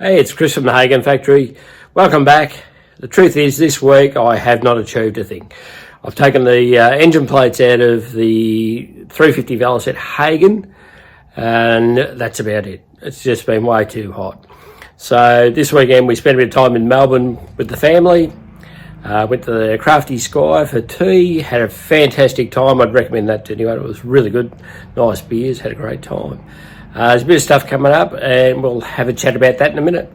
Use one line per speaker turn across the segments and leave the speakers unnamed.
Hey, it's Chris from the Hagon Factory. Welcome back. The truth is, this week I have not achieved a thing. I've taken the engine plates out of the 350 Velocet Hagon, and that's about it. It's just been way too hot. So this weekend we spent a bit of time in Melbourne with the family. Went to the Crafty Sky for tea, had a fantastic time. I'd recommend that to anyone. It was really good, nice beers, had a great time. There's a bit of stuff coming up and we'll have a chat about that in a minute.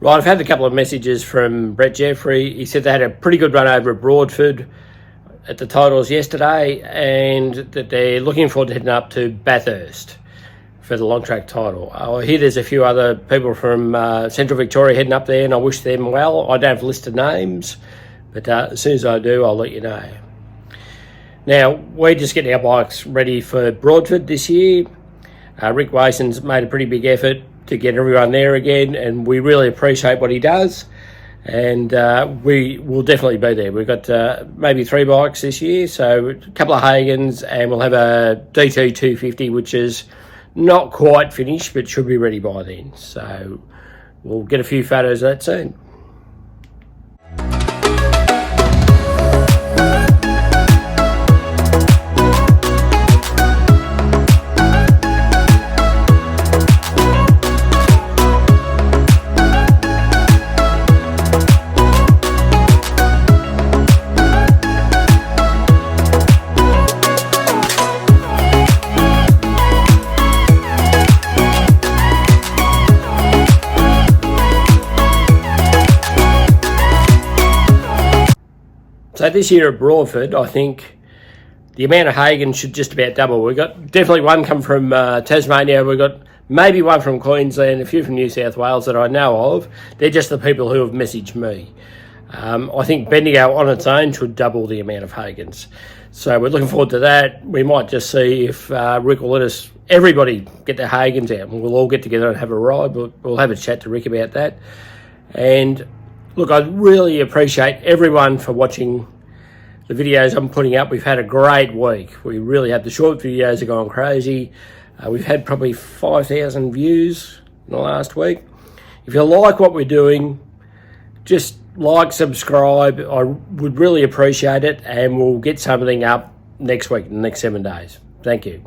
Right, I've had a couple of messages from Brett Jeffrey. He said they had a pretty good run over at Broadford at the titles yesterday, and that they're looking forward to heading up to Bathurst for the long track title. I hear there's a few other people from Central Victoria heading up there, and I wish them well. I don't have a list of names, but as soon as I do, I'll let you know. Now, we're just getting our bikes ready for Broadford this year. Rick Wason's made a pretty big effort to get everyone there again, and we really appreciate what he does. And we will definitely be there. We've got maybe 3 bikes this year, so a couple of Hagons, and we'll have a DT 250, which is not quite finished, but should be ready by then. So we'll get a few photos of that soon. So this year at Broadford, I think the amount of Hagon should just about double. We've got definitely one come from Tasmania. We've got maybe one from Queensland, a few from New South Wales that I know of. They're just the people who have messaged me. I think Bendigo on its own should double the amount of Hagons. So we're looking forward to that. We might just see if Rick will let us, everybody get their Hagons out, and we'll all get together and have a ride. We'll have a chat to Rick about that. And look, I really appreciate everyone for watching the videos I'm putting up. We've had a great week. We really have. The short videos are going crazy. We've had probably 5,000 views in the last week. If you like what we're doing, just like, subscribe. I would really appreciate it, and we'll get something up next week, in the next 7 days. Thank you.